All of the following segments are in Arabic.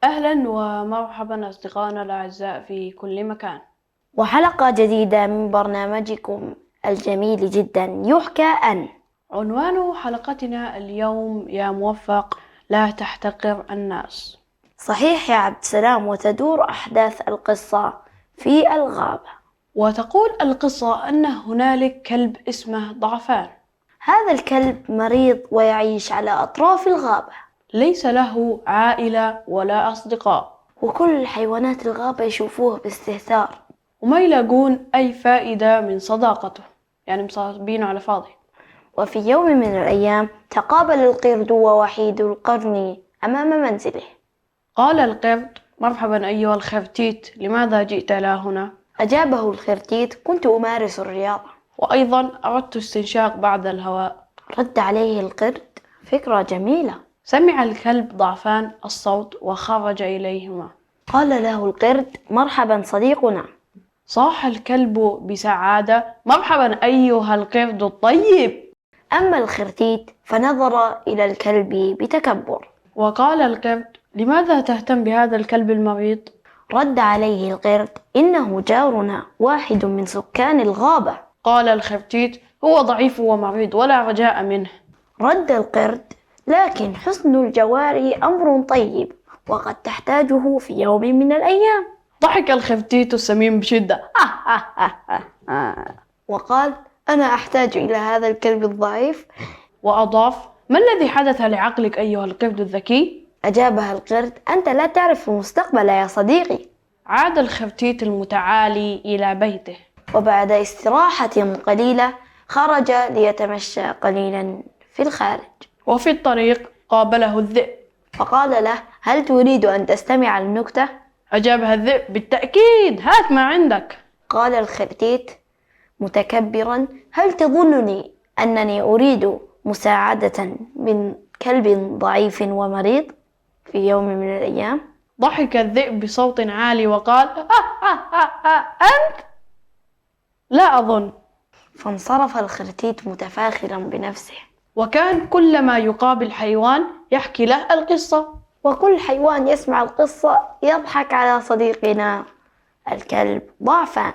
أهلا ومرحبا أصدقائنا الأعزاء في كل مكان. وحلقة جديدة من برنامجكم الجميل جدا يحكى أن. عنوان حلقتنا اليوم: يا موفق لا تحتقر الناس. صحيح يا عبد السلام، وتدور أحداث القصة في الغابة. وتقول القصة أن هنالك كلب اسمه ضعفان. هذا الكلب مريض ويعيش على أطراف الغابة، ليس له عائلة ولا أصدقاء، وكل حيوانات الغابة يشوفوه باستهتار وما يلاقون أي فائدة من صداقته، يعني مصابينه على فاضي. وفي يوم من الأيام تقابل القرد ووحيد القرن أمام منزله. قال القرد: مرحبا أيها الخرتيت، لماذا جئت إلى هنا؟ أجابه الخرتيت: كنت أمارس الرياضة. وأيضا أردت استنشاق بعض الهواء. رد عليه القرد: فكرة جميلة. سمع الكلب ضعفان الصوت وخرج إليهما. قال له القرد: مرحبا صديقنا. صاح الكلب بسعادة: مرحبا أيها القرد الطيب. أما الخرتيت فنظر إلى الكلب بتكبر. وقال القرد: لماذا تهتم بهذا الكلب المريض؟ رد عليه القرد: إنه جارنا، واحد من سكان الغابة. قال الخرتيت: هو ضعيف ومريض ولا رجاء منه. رد القرد: لكن حسن الجوار أمر طيب، وقد تحتاجه في يوم من الأيام. ضحك الخرتيت السمين بشدة وقال: أنا أحتاج إلى هذا الكلب الضعيف. وأضاف: ما الذي حدث لعقلك أيها القرد الذكي؟ أجابها القرد: أنت لا تعرف المستقبل يا صديقي. عاد الخرتيت المتعالي إلى بيته، وبعد استراحة قليلة خرج ليتمشى قليلا في الخارج. وفي الطريق قابله الذئب، فقال له: هل تريد أن تستمع النكتة؟ أجابها الذئب: بالتأكيد، هات ما عندك. قال الخرتيت متكبرا: هل تظنني أنني أريد مساعدة من كلب ضعيف ومريض في يوم من الأيام؟ ضحك الذئب بصوت عالي وقال: أنت؟ لا أظن. فانصرف الخرتيت متفاخرا بنفسه. وكان كلما يقابل حيوان يحكي له القصة، وكل حيوان يسمع القصة يضحك على صديقنا الكلب ضعفان.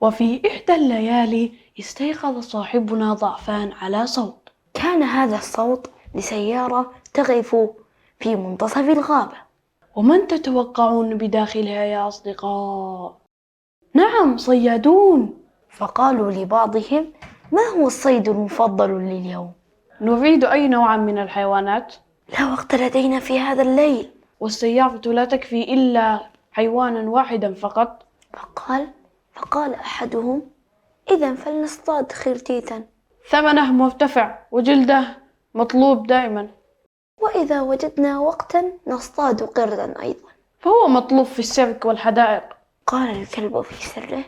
وفي إحدى الليالي استيقظ صاحبنا ضعفان على صوت. كان هذا الصوت لسيارة تقف في منتصف الغابة. ومن تتوقعون بداخلها يا أصدقاء؟ نعم، صيادون. فقالوا لبعضهم: ما هو الصيد المفضل لليوم؟ نريد أي نوع من الحيوانات؟ لا وقت لدينا في هذا الليل. والسيارة لا تكفي إلا حيوانا واحدا فقط. فقال أحدهم: إذن فلنصطاد خرتيتا. ثمنه مرتفع وجلده مطلوب دائما. وإذا وجدنا وقتا نصطاد قردا أيضا. فهو مطلوب في السيرك والحدائق. قال الكلب في سره: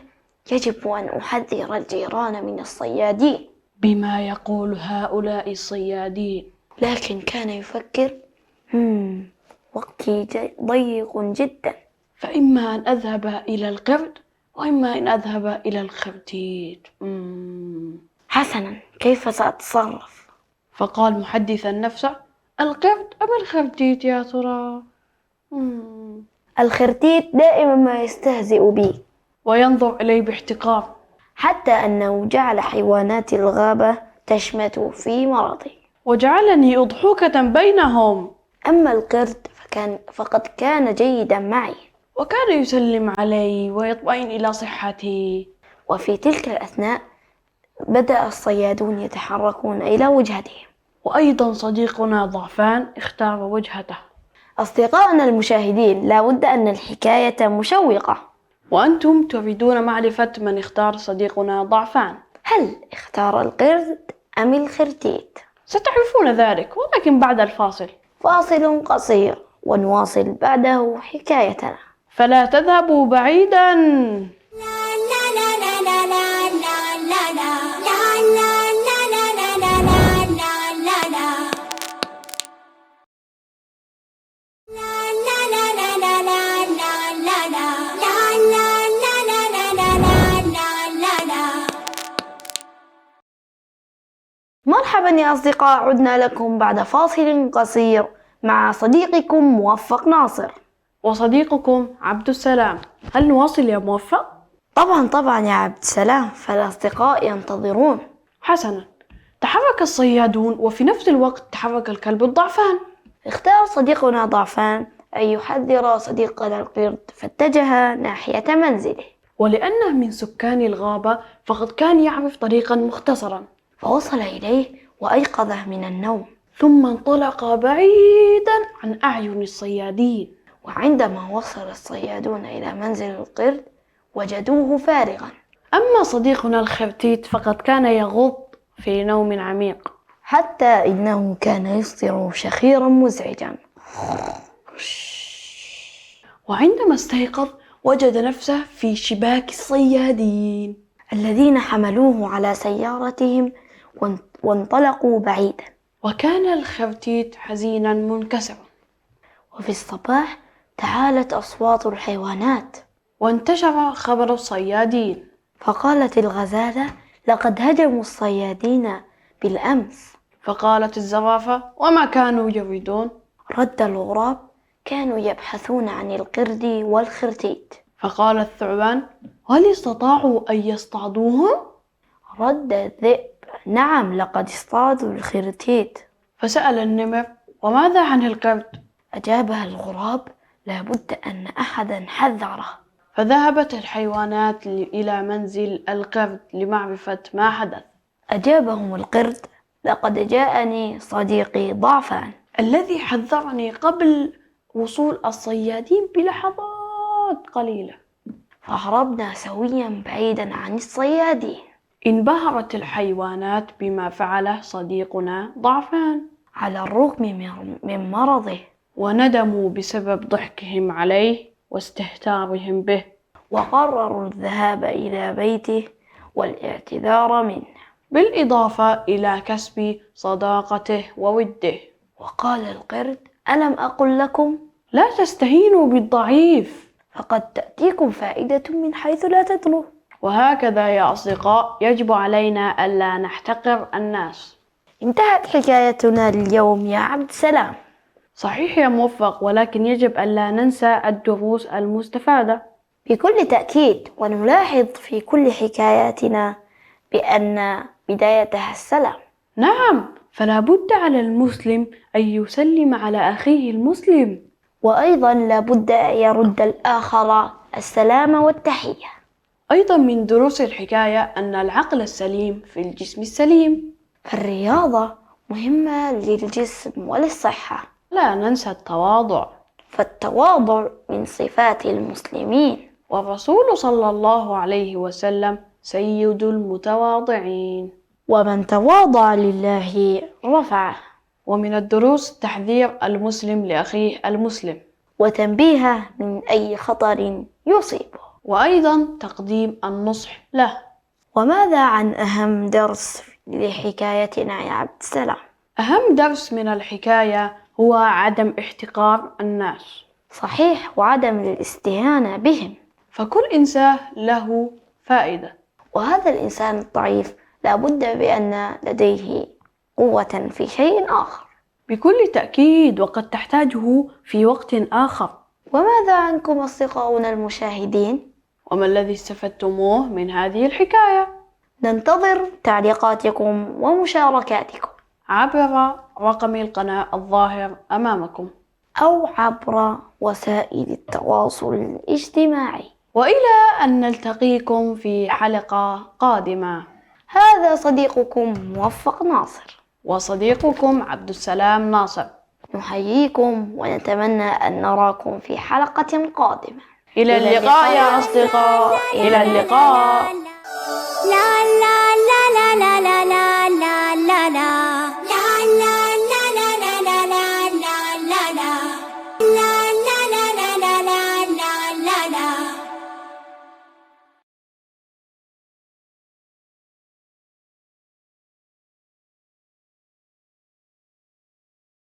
يجب أن أحذر الجيران من الصيادين. بما يقول هؤلاء الصيادين. لكن كان يفكر: وقتي ضيق جدا، فإما أن أذهب إلى القرد وإما أن أذهب إلى الخرتيت. حسنا، كيف سأتصرف؟ فقال محدثا نفسه: القرد أم الخرتيت يا ترى؟ الخرتيت دائما ما يستهزئ بي، وينظر إليه باحتقار، حتى أنه جعل حيوانات الغابة تشمت في مرضي، وجعلني أضحوكة بينهم. أما القرد فقد كان جيدا معي، وكان يسلم علي ويطمئن إلى صحتي. وفي تلك الأثناء بدأ الصيادون يتحركون إلى وجهتهم. وأيضا صديقنا ضعفان اختار وجهته. أصدقائنا المشاهدين، لا بد أن الحكاية مشوقة. وأنتم تريدون معرفة من اختار صديقنا ضعفان. هل اختار القرد أم الخرتيت؟ ستعرفون ذلك، ولكن بعد الفاصل. فاصل قصير ونواصل بعده حكايتنا. فلا تذهبوا بعيدا. مرحبا يا أصدقاء، عدنا لكم بعد فاصل قصير مع صديقكم موفق ناصر. وصديقكم عبد السلام. هل نواصل يا موفق؟ طبعا يا عبد السلام، فالأصدقاء ينتظرون. حسنا، تحرك الصيادون وفي نفس الوقت تحرك الكلب الضعفان. اختار صديقنا ضعفان أن يحذر صديقنا القرد، فاتجه ناحية منزله. ولأنه من سكان الغابة فقد كان يعرف طريقا مختصرا، فوصل إليه وأيقظه من النوم. ثم انطلق بعيدا عن أعين الصيادين. وعندما وصل الصيادون إلى منزل القرد وجدوه فارغا. أما صديقنا الخرتيت فقد كان يغط في نوم عميق، حتى إنه كان يصدر شخيرا مزعجا. وعندما استيقظ وجد نفسه في شباك الصيادين الذين حملوه على سيارتهم وانطلقوا بعيدا. وكان الخرتيت حزينا منكسرا. وفي الصباح تعالت أصوات الحيوانات، وانتشر خبر الصيادين. فقالت الغزالة: لقد هجموا الصيادين بالأمس. فقالت الزرافة: وما كانوا يريدون؟ رد الغراب: كانوا يبحثون عن القرد والخرتيت. فقال الثعبان: هل استطاعوا أن يصطادوهم؟ رد الذئب: نعم، لقد اصطادوا الخرتيت. فسأل النمر: وماذا عن القرد؟ أجابه الغراب: لابد أن أحدا حذره. فذهبت الحيوانات إلى منزل القرد لمعرفة ما حدث. أجابهم القرد: لقد جاءني صديقي ضعفان الذي حذرني قبل وصول الصيادين بلحظات قليلة. فهربنا سويا بعيدا عن الصيادين. انبهرت الحيوانات بما فعله صديقنا ضعفان على الرغم من مرضه، وندموا بسبب ضحكهم عليه واستهتارهم به، وقرروا الذهاب إلى بيته والاعتذار منه، بالإضافة إلى كسب صداقته ووده. وقال القرد: ألم أقل لكم لا تستهينوا بالضعيف، فقد تأتيكم فائدة من حيث لا تدروا. وهكذا يا أصدقاء يجب علينا ألا نحتقر الناس. انتهت حكايتنا اليوم يا عبد السلام. صحيح يا موفق، ولكن يجب ألا ننسى الدروس المستفادة. بكل تأكيد، ونلاحظ في كل حكاياتنا بأن بدايتها السلام. نعم، فلا بد على المسلم أن يسلم على أخيه المسلم، وأيضا لا بد أن يرد الآخر السلام والتحية. أيضا من دروس الحكاية أن العقل السليم في الجسم السليم. فالرياضة مهمة للجسم وللصحة. لا ننسى التواضع، فالتواضع من صفات المسلمين، والرسول صلى الله عليه وسلم سيد المتواضعين. ومن تواضع لله رفعه. ومن الدروس تحذير المسلم لأخيه المسلم، وتنبيهه من أي خطر يصيبه، وأيضا تقديم النصح له. وماذا عن أهم درس لحكايتنا يا عبد السلام؟ أهم درس من الحكاية هو عدم احتقار الناس. صحيح، وعدم الاستهانة بهم. فكل إنسان له فائدة، وهذا الإنسان الضعيف لا بد بأن لديه قوة في شيء آخر. بكل تأكيد، وقد تحتاجه في وقت آخر. وماذا عنكم أصدقاؤنا المشاهدين؟ وما الذي استفدتموه من هذه الحكاية؟ ننتظر تعليقاتكم ومشاركاتكم عبر رقم القناة الظاهر أمامكم، أو عبر وسائل التواصل الاجتماعي. وإلى أن نلتقيكم في حلقة قادمة. هذا صديقكم موفق ناصر وصديقكم عبد السلام ناصر. نحييكم ونتمنى أن نراكم في حلقة قادمة. إلى اللقاء يا أصدقاء، إلى اللقاء. لا لا